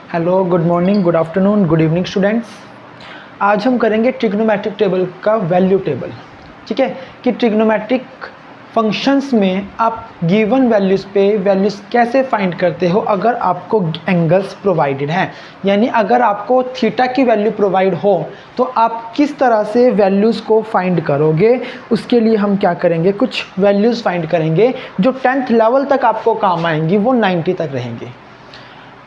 Hello, good morning, good afternoon, good evening students. आज हम करेंगे ट्रिग्नोमेट्रिक टेबल का वैल्यू टेबल। ठीक है कि ट्रिग्नोमेट्रिक फंक्शंस में आप गिवन वैल्यूज़ पे वैल्यूज़ कैसे फाइंड करते हो अगर आपको एंगल्स प्रोवाइडेड हैं, यानी अगर आपको थीटा की वैल्यू प्रोवाइड हो तो आप किस तरह से वैल्यूज़ को फाइंड करोगे। उसके लिए हम क्या करेंगे, कुछ वैल्यूज़ फाइंड करेंगे जो 10th लेवल तक आपको काम आएंगी, वो 90 तक रहेंगी।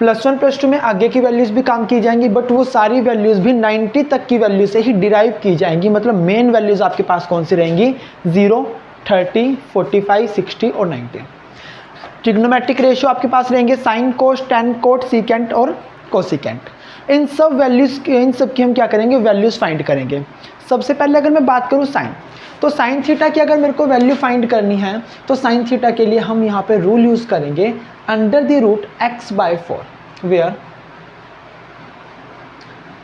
+1 +2 में आगे की वैल्यूज़ भी काम की जाएंगी, बट वो सारी वैल्यूज़ भी 90 तक की वैल्यू से ही डिराइव की जाएंगी। मतलब मेन वैल्यूज़ आपके पास कौन सी रहेंगी, 0, 30, 45, 60 और 90। ट्रिग्नोमेट्रिक रेशियो आपके पास रहेंगे साइन, कोस, टेन, कोट, सीकेंट और कोसिकेंट। इन सब वैल्यूज़, इन सब की हम क्या करेंगे, वैल्यूज़ फाइंड करेंगे। सबसे पहले अगर मैं बात करूँ साइन, तो साइन थीटा की अगर मेरे को वैल्यू फाइंड करनी है तो साइन थीटा के लिए हम यहाँ पे रूल यूज़ करेंगे under the root x/4, where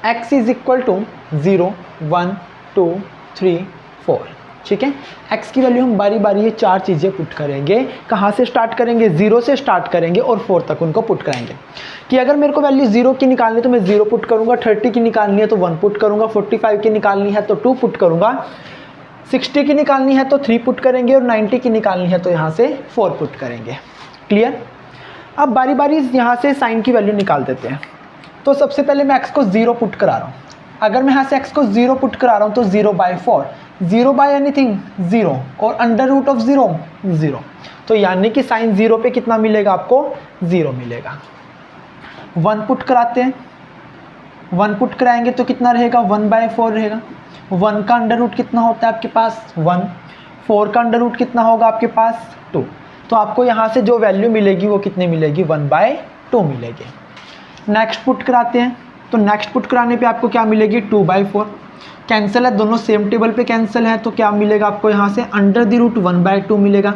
x is equal to 0, 1, 2, 3, 4। ठीक है, x की वैल्यू हम बारी बारी ये चार चीज़ें पुट करेंगे। कहाँ से स्टार्ट करेंगे, 0 से स्टार्ट करेंगे और 4 तक उनको पुट कराएंगे। कि अगर मेरे को वैल्यू 0 की निकालनी है तो मैं 0 पुट करूँगा, 30 की निकालनी है तो 1 पुट करूँगा, 45 की निकालनी है तो 2 पुट करूँगा, 60 की निकालनी है तो 3 पुट करेंगे और 90 की निकालनी है तो यहाँ से 4 पुट करेंगे। क्लियर। अब बारी बारी यहाँ से साइन की वैल्यू निकाल देते हैं। तो सबसे पहले मैं x को 0 पुट करा रहा हूँ। अगर मैं यहाँ से x को 0 पुट करा रहा हूँ तो 0/4, 0 बाय एनीथिंग 0 और अंडर रूट ऑफ 0 0। तो यानी कि साइन 0 पे कितना मिलेगा आपको, 0 मिलेगा। 1 पुट कराते हैं, 1 पुट कराएंगे तो कितना रहेगा, 1/4 रहेगा। 1 का अंडर रूट कितना होता है आपके पास, 1। 4 का अंडर रूट कितना होगा आपके पास, 2। तो आपको यहाँ से जो वैल्यू मिलेगी वो कितनी मिलेगी, 1/2 मिलेगी। नेक्स्ट पुट कराते हैं, तो नेक्स्ट पुट कराने पे आपको क्या मिलेगी, 2/4। कैंसिल है, दोनों सेम टेबल पे कैंसिल है, तो क्या मिलेगा आपको यहाँ से अंडर द रूट 1/2 मिलेगा।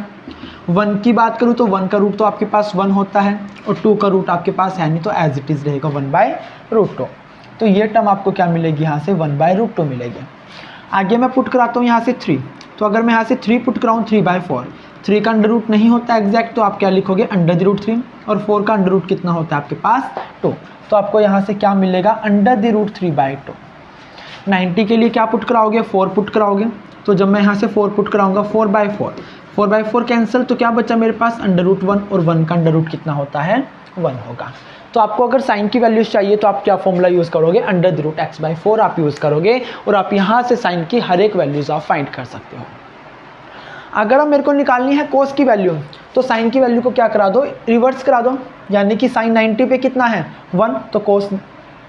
1 की बात करूँ तो 1 का रूट तो आपके पास 1 होता है और 2 का रूट आपके पास है नहीं, तो एज इट इज़ रहेगा 1/2। तो ये टर्म आपको क्या मिलेगी, यहाँ से 1/2 मिलेगी। आगे मैं पुट कराता हूँ यहाँ से 3, तो अगर मैं यहाँ से 3 पुट कराऊँ 3/4, 3 का अंडर रूट नहीं होता एग्जैक्ट, तो आप क्या लिखोगे, अंडर द रूट 3। और 4 का अंडर रूट कितना होता है आपके पास, 2। तो आपको यहाँ से क्या मिलेगा, अंडर द रूट 3/2। 90 के लिए क्या पुट कराओगे, 4 पुट कराओगे। तो जब मैं यहाँ से 4 पुट कराऊंगा, 4/4 कैंसिल, तो क्या बचा मेरे पास, अंडर रूट 1, और 1 का अंडर रूट कितना होता है, 1 होगा। तो आपको अगर साइन की वैल्यूज चाहिए तो आप क्या फॉर्मूला यूज़ करोगे, अंडर द रूट x/4 आप यूज़ करोगे और आप यहाँ से साइन की हर एक वैल्यूज आप फाइंड कर सकते हो। अगर अब मेरे को निकालनी है कोस की वैल्यू, तो साइन की वैल्यू को क्या करा दो, रिवर्स करा दो। यानी कि साइन 90 पे कितना है, 1, तो कोस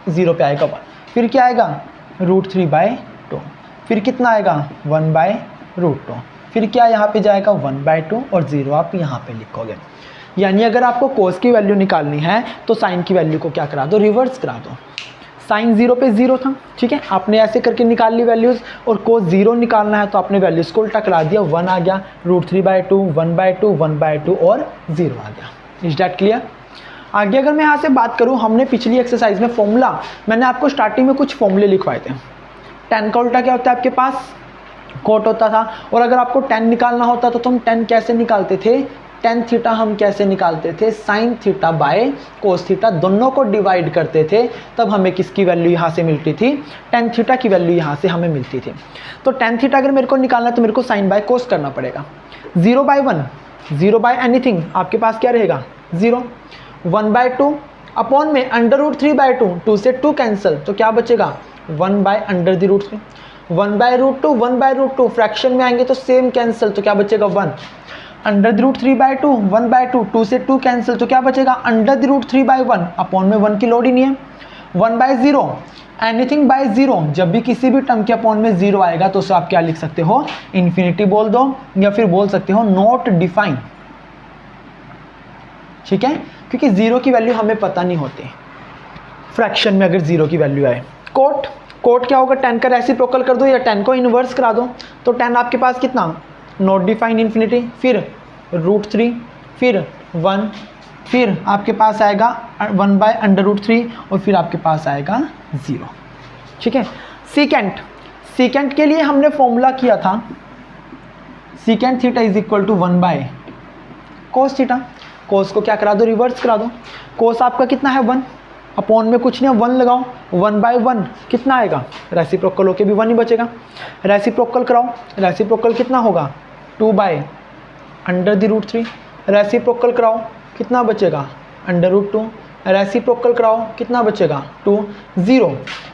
0 पे आएगा 1। फिर क्या आएगा, √3/2। फिर कितना आएगा, 1/√2। फिर क्या यहाँ पे जाएगा, 1/2 और 0 आप यहाँ पे लिखोगे। यानी अगर आपको कोस की वैल्यू निकालनी है तो साइन की वैल्यू को क्या करा दो, रिवर्स करा दो। साइन 0 पे 0 था, ठीक है, आपने ऐसे करके निकाल ली वैल्यूज़, और कोस 0 निकालना है तो आपने वैल्यूज़ को उल्टा करा दिया, 1 आ गया, √3/2, 1/2, 1/2 और 0 आ गया। Is that clear. आगे अगर मैं यहाँ से बात करूँ, हमने पिछली एक्सरसाइज में फॉर्मूला, मैंने आपको स्टार्टिंग में कुछ फॉर्मूले लिखवाए थे। 10 का उल्टा क्या होता है आपके पास, कोट होता था। और अगर आपको 10 निकालना होता तो तुम 10 कैसे निकालते थे, tan थीटा हम कैसे निकालते थे, sine theta by cos theta, दोनों को डिवाइड करते थे, तब हमें किसकी वैल्यू यहाँ से मिलती थी, tan थीटा की वैल्यू यहाँ से हमें मिलती थी। तो tan थीटा अगर मेरे को निकालना है तो मेरे को साइन बाय कोस करना पड़ेगा। 0/1, 0 बाय एनीथिंग आपके पास क्या रहेगा, 0। 1/2 अपॉन में अंडर रूट 3/2, 2 से 2 कैंसिल, तो क्या बचेगा, 1/√3। 1/√2, 1/√2 फ्रैक्शन में आएंगे तो सेम कैंसिल, तो क्या बचेगा, 1। अंडर द रूट 3/2, 1/2, 2 से 2 कैंसिल, तो क्या बचेगा, अंडर द रूट 3/1। अपॉन में 1 की लोड ही नहीं है। 1/0, एनीथिंग बाय 0, जब भी किसी भी टर्म के अपॉन में 0 आएगा तो उसे आप क्या लिख सकते हो, इन्फिनिटी बोल दो, या फिर बोल सकते हो नॉट डिफाइन। ठीक है, क्योंकि 0 की वैल्यू हमें पता नहीं होती फ्रैक्शन में, अगर 0 की वैल्यू आए। कोट क्या होगा, 10 का रेसिप्रोकल कर दो या 10 को इन्वर्स करा दो, तो 10 आपके पास कितना, नॉट डिफाइन इन्फिनिटी, फिर √3, फिर 1, फिर आपके पास आएगा 1/√3 और फिर आपके पास आएगा 0। ठीक है। सीकेंट के लिए हमने फॉर्मूला किया था, secant theta is equal to 1/cos theta. Cos को क्या करा दो, रिवर्स करा दो। कोस आपका कितना है, 1, अपॉन में कुछ नहीं, 1 लगाओ, 1/1 कितना आएगा, रेसिप्रोकल होके भी 1 ही बचेगा। रेसिप्रोकल कराओ, रेसिप्रोकल कितना होगा, 2/√3। रेसिप्रोकल कराओ कितना बचेगा, √2। रेसिप्रोकल कराओ कितना बचेगा, 2।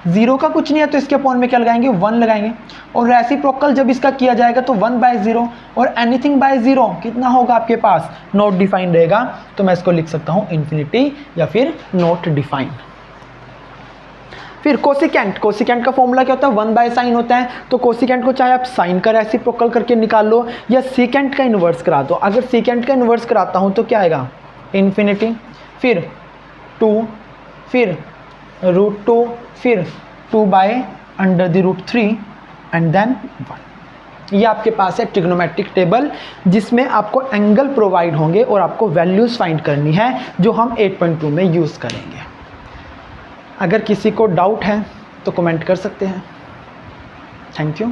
0 का कुछ नहीं है तो इसके अपॉन में क्या लगाएंगे, 1 लगाएंगे। और रेसिप्रोकल जब इसका किया जाएगा तो 1/0 और एनीथिंग बाय 0 कितना होगा आपके पास, नॉट डिफाइंड रहेगा। तो मैं इसको लिख सकता हूँ इन्फिनिटी या फिर नॉट डिफाइंड। फिर कोसिकेंट, कोसिकेंट का फॉर्मूला क्या होता है, 1/sin होता है। तो कोसिकेंट को चाहे आप साइन का रेसिप्रोकल करके निकाल लो या सीकेंट का इन्वर्स करा दो। अगर सीकेंट का इन्वर्स कराता हूँ तो क्या आएगा, इन्फिनिटी, फिर 2, फिर √2, फिर 2/√3 एंड देन 1। ये आपके पास है ट्रिग्नोमेट्रिक टेबल जिसमें आपको एंगल प्रोवाइड होंगे और आपको वैल्यूज़ फाइंड करनी है जो हम 8.2 में यूज़ करेंगे। अगर किसी को डाउट है तो कमेंट कर सकते हैं। Thank you.